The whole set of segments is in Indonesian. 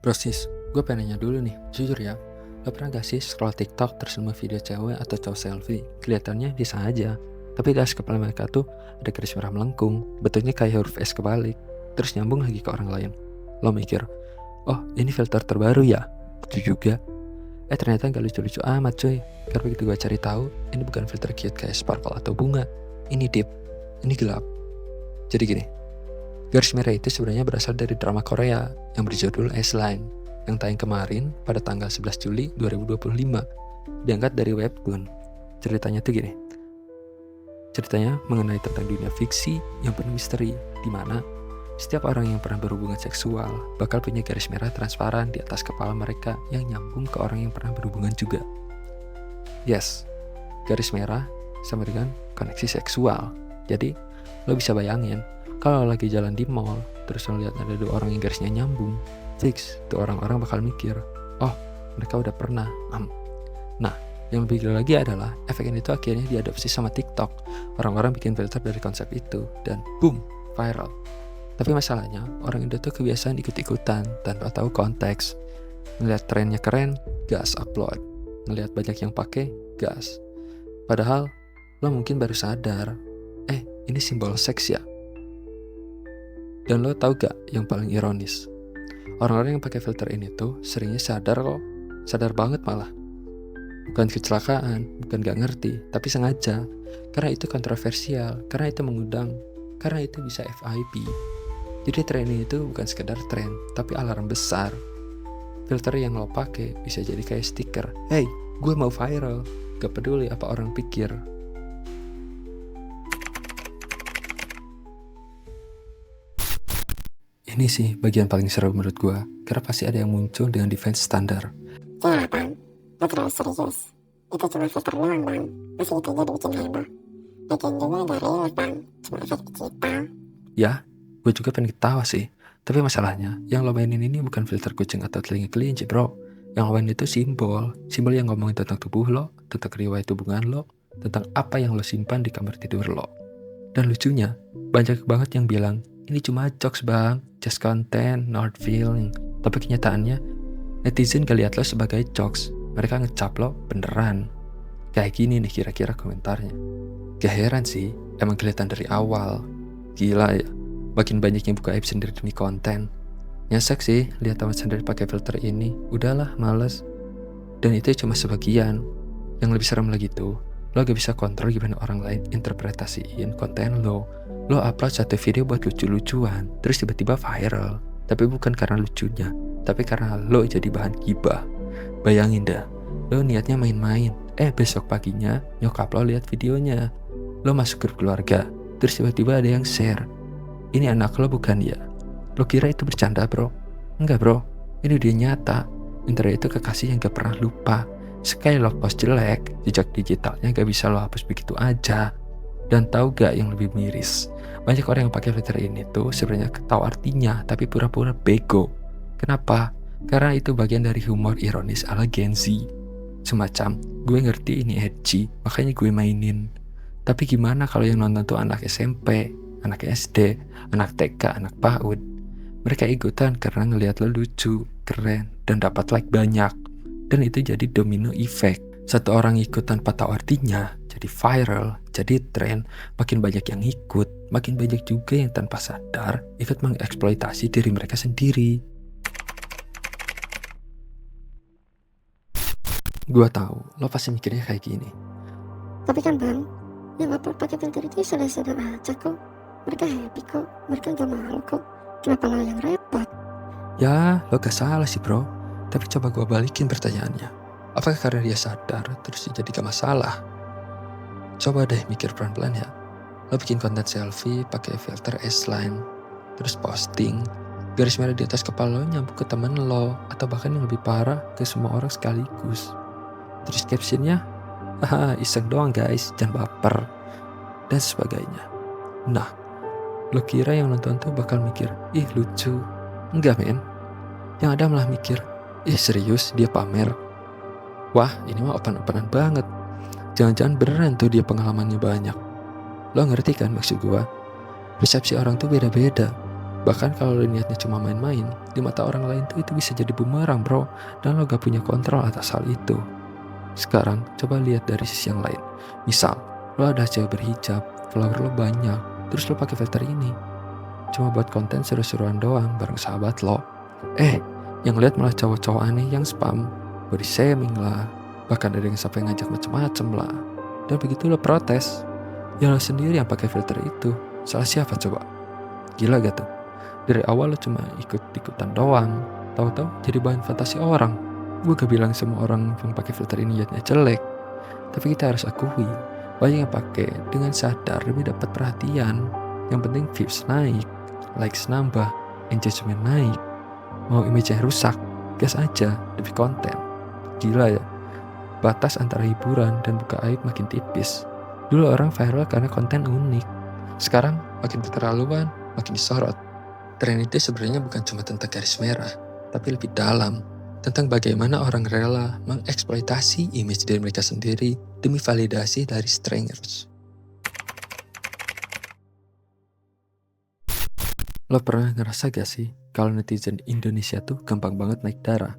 Brosis, gue pengen nanya dulu nih, jujur ya, lo pernah gak sih scroll TikTok terus nemu video cewek atau cowok selfie? Kelihatannya biasa aja, tapi di atas kepala mereka tuh ada garis merah melengkung, bentuknya kayak huruf S kebalik, terus nyambung lagi ke orang lain. Lo mikir, oh ini filter terbaru ya? Itu juga. Ternyata gak lucu-lucu amat cuy, karena begitu gue cari tahu, ini bukan filter cute kayak sparkle atau bunga, ini deep, ini gelap. Jadi gini, garis merah itu sebenarnya berasal dari drama Korea yang berjudul S-Line yang tayang kemarin pada tanggal 11 Juli 2025, diangkat dari webtoon. Ceritanya tuh gini. Ceritanya mengenai tentang dunia fiksi yang penuh misteri, di mana setiap orang yang pernah berhubungan seksual bakal punya garis merah transparan di atas kepala mereka yang nyambung ke orang yang pernah berhubungan juga. Yes, garis merah sama dengan koneksi seksual. Jadi, lo bisa bayangin kalau lagi jalan di mall, terus lo lihat ada dua orang yang garisnya nyambung, fix tuh orang-orang bakal mikir, oh mereka udah pernah. Nah, yang lebih gila lagi adalah efek ini tuh akhirnya diadopsi sama TikTok. Orang-orang bikin filter dari konsep itu dan boom, viral. Tapi masalahnya, orang Indo tuh kebiasaan ikut-ikutan tanpa tahu konteks. Ngeliat trennya keren, gas upload. Ngeliat banyak yang pakai, gas. Padahal lo mungkin baru sadar, ini simbol seks ya. Dan lo tau gak yang paling ironis? Orang-orang yang pakai filter ini tuh seringnya sadar kok, sadar banget malah. Bukan kecelakaan, bukan gak ngerti, tapi sengaja. Karena itu kontroversial, karena itu mengundang, karena itu bisa FIP. Jadi tren ini tuh bukan sekedar tren, tapi alarm besar. Filter yang lo pakai bisa jadi kayak stiker, hey, gue mau viral, gak peduli apa orang pikir. Ini sih bagian paling seru menurut gue, karena pasti ada yang muncul dengan defense standar. Ya Bang, lo terlalu serius. Itu cuma filter doang Bang, masih itu aja dibikin heboh. Lagian juga gak real Bang, cuma efek digital. Ya, gue juga pengen ketawa sih. Tapi masalahnya, yang lo mainin ini bukan filter kucing atau telinga kelinci bro. Yang lo mainin itu simbol yang ngomongin tentang tubuh lo, tentang riwayat hubungan lo, tentang apa yang lo simpan di kamar tidur lo. Dan lucunya, banyak banget yang bilang, ini cuma jokes bang, just content, not feeling. Tapi kenyataannya, netizen gak lihat lo sebagai jokes, mereka ngecap lo beneran. Kayak gini nih kira-kira komentarnya. Gak heran sih, emang kelihatan dari awal. Gila ya, makin banyak yang buka aib sendiri demi konten. Nyesek sih lihat teman sendiri pakai filter ini, udahlah males. Dan itu cuma sebagian. Yang lebih serem lagi tuh, lo gak bisa kontrol gimana orang lain interpretasiin konten lo. Lo upload satu video buat lucu-lucuan, terus tiba-tiba viral. Tapi bukan karena lucunya, tapi karena lo jadi bahan gibah. Bayangin dah, lo niatnya main-main, besok paginya nyokap lo lihat videonya. Lo masuk grup keluarga, terus tiba-tiba ada yang share. Ini anak lo bukan ya? Lo kira itu bercanda bro? Enggak bro, ini dia nyata. Internet itu kekasih yang gak pernah lupa. Sekali lo post jelek, jejak digitalnya gak bisa lo hapus begitu aja. Dan tahu gak yang lebih miris? Banyak orang yang pakai filter ini tuh sebenarnya tahu artinya, tapi pura-pura bego. Kenapa? Karena itu bagian dari humor ironis ala Gen Z. Semacam, gue ngerti ini edgy, makanya gue mainin. Tapi gimana kalau yang nonton tuh anak SMP, anak SD, anak TK, anak PAUD? Mereka ikutan karena ngelihat lo lucu, keren, dan dapat like banyak. Dan itu jadi domino effect. Satu orang ikut tanpa tahu artinya, jadi viral, jadi tren, makin banyak yang ikut, makin banyak juga yang tanpa sadar ikut mengeksploitasi diri mereka sendiri. Gua tahu, lo pasti mikirnya kayak gini. Tapi kan Bang, yang upload pakai filter itu sadar-sadar aja kok. Mereka happy kok, mereka gak malu kok. Kenapa lo yang repot? Ya, lo gak salah sih bro. Tapi coba gua balikin pertanyaannya. Apakah karena dia sadar terus jadi gak masalah? Coba deh mikir pelan-pelan ya. Lo bikin konten selfie pakai filter S-Line, terus posting, garis merah di atas kepala lo nyambung ke temen lo, atau bahkan yang lebih parah ke semua orang sekaligus. Terus captionnya, haha iseng doang guys, jangan baper, dan sebagainya. Nah, lo kira yang nonton tuh bakal mikir, ih lucu? Enggak men. Yang ada malah mikir, ih serius dia pamer? Wah ini mah open-openan banget. Jangan-jangan beneran tuh dia pengalamannya banyak. Lo ngerti kan maksud gua? Persepsi orang tuh beda-beda. Bahkan kalau lo niatnya cuma main-main, di mata orang lain tuh itu bisa jadi bumerang bro, dan lo gak punya kontrol atas hal itu. Sekarang coba lihat dari sisi yang lain. Misal, lo ada cewek berhijab, follower lo banyak, terus lo pakai filter ini cuma buat konten seru-seruan doang bareng sahabat lo. Yang lihat malah cowok-cowok aneh yang spam, body shaming lah, bahkan ada yang sampai ngajak macem-macem lah. Dan begitu lo protes, ya lo sendiri yang pakai filter itu. Salah siapa coba? Gila gak tuh? Dari awal lo cuma ikut-ikutan doang, tahu-tahu jadi bahan fantasi orang. Gue gak bilang semua orang yang pakai filter ini niatnya jelek, tapi kita harus akui banyak yang pakai dengan sadar lebih dapat perhatian. Yang penting views naik, likes nambah, engagement naik. Mau image-nya rusak, gas aja demi konten. Gila ya, batas antara hiburan dan buka aib makin tipis. Dulu orang viral karena konten unik, sekarang makin keterlaluan, makin disorot. Tren itu sebenarnya bukan cuma tentang garis merah, tapi lebih dalam, tentang bagaimana orang rela mengeksploitasi image diri mereka sendiri demi validasi dari strangers. Lo pernah ngerasa gak sih kalau netizen Indonesia tuh gampang banget naik darah?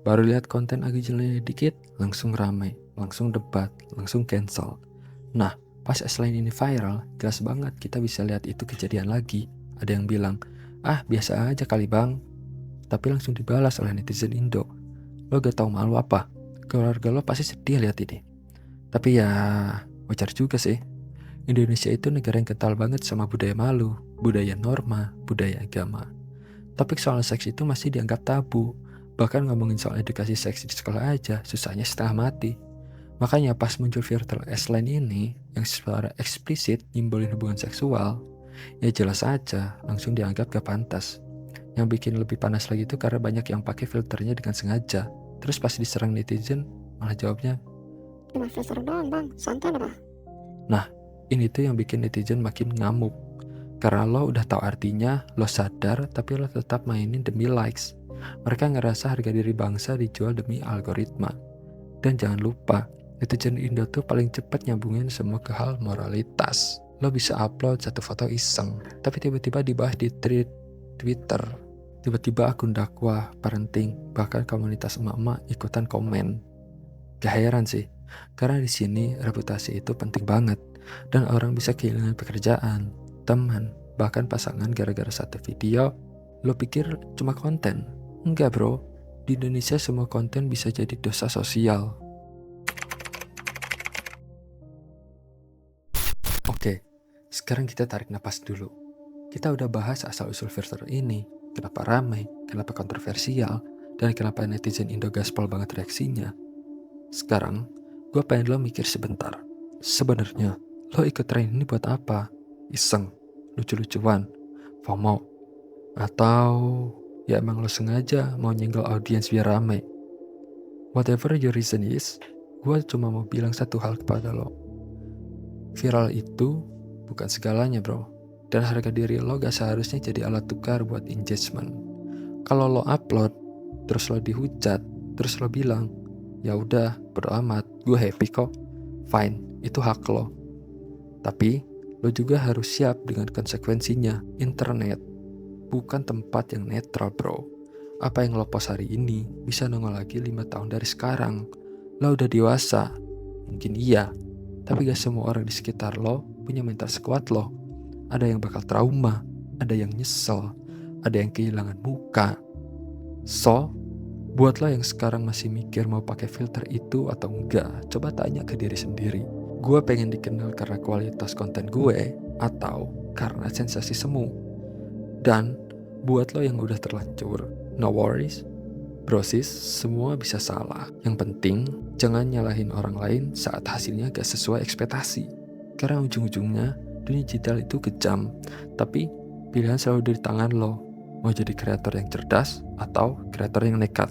Baru lihat konten agak jelek dikit, langsung ramai, langsung debat, langsung cancel. Nah, pas selain ini viral, jelas banget kita bisa lihat itu kejadian lagi. Ada yang bilang, biasa aja kali bang. Tapi langsung dibalas oleh netizen Indo. Lo gak tahu malu apa? Keluarga lo pasti sedih lihat ini. Tapi ya, wajar juga sih. Indonesia itu negara yang kental banget sama budaya malu, budaya norma, budaya agama. Topik soal seks itu masih dianggap tabu. Bahkan ngomongin soal edukasi seks di sekolah aja, susahnya setengah mati. Makanya pas muncul virtual S-line ini, yang secara eksplisit nyimbolin hubungan seksual, ya jelas aja langsung dianggap gak pantas. Yang bikin lebih panas lagi itu karena banyak yang pakai filternya dengan sengaja. Terus pas diserang netizen, malah jawabnya, Cuma filter doang bang, santai apa? nah, ini tuh yang bikin netizen makin ngamuk. Karena lo udah tahu artinya, lo sadar, tapi lo tetap mainin demi likes. Mereka ngerasa harga diri bangsa dijual demi algoritma. Dan jangan lupa, netizen Indo tuh paling cepat nyambungin semua ke hal moralitas. Lo bisa upload satu foto iseng, tapi tiba-tiba dibahas di Twitter. Tiba-tiba akun dakwah, parenting, bahkan komunitas emak-emak ikutan komen. Gak heran sih, karena di sini reputasi itu penting banget. Dan orang bisa kehilangan pekerjaan, teman, bahkan pasangan gara-gara satu video. Lo pikir cuma konten? Enggak bro, di Indonesia semua konten bisa jadi dosa sosial. Oke, sekarang kita tarik napas dulu. Kita udah bahas asal-usul filter ini, kenapa ramai, kenapa kontroversial, dan kenapa netizen Indo gaspol banget reaksinya. Sekarang, gue pengen lo mikir sebentar. Sebenarnya, lo ikut tren ini buat apa? Iseng, lucu-lucuan, FOMO, atau ya emang lo sengaja mau nyenggol audiens biar rame? Whatever your reason is, gue cuma mau bilang satu hal kepada lo. Viral itu bukan segalanya bro. Dan harga diri lo gak seharusnya jadi alat tukar buat engagement. Kalau lo upload, terus lo dihujat, terus lo bilang, ya udah, bodo amat, gue happy kok. Fine, itu hak lo. Tapi lo juga harus siap dengan konsekuensinya. Internet bukan tempat yang netral bro. Apa yang lo post hari ini bisa nongol lagi 5 tahun dari sekarang. Lo udah dewasa, mungkin iya, tapi gak semua orang di sekitar lo punya mental sekuat lo. Ada yang bakal trauma, ada yang nyesel, ada yang kehilangan muka. So, buat lo yang sekarang masih mikir mau pakai filter itu atau enggak, coba tanya ke diri sendiri. Gue pengen dikenal karena kualitas konten gue atau karena sensasi semu? Dan buat lo yang udah terlanjur, no worries, brosis, semua bisa salah. Yang penting, jangan nyalahin orang lain saat hasilnya gak sesuai ekspektasi. Karena ujung-ujungnya, dunia digital itu kejam. Tapi, pilihan selalu di tangan lo. Mau jadi kreator yang cerdas atau kreator yang nekat.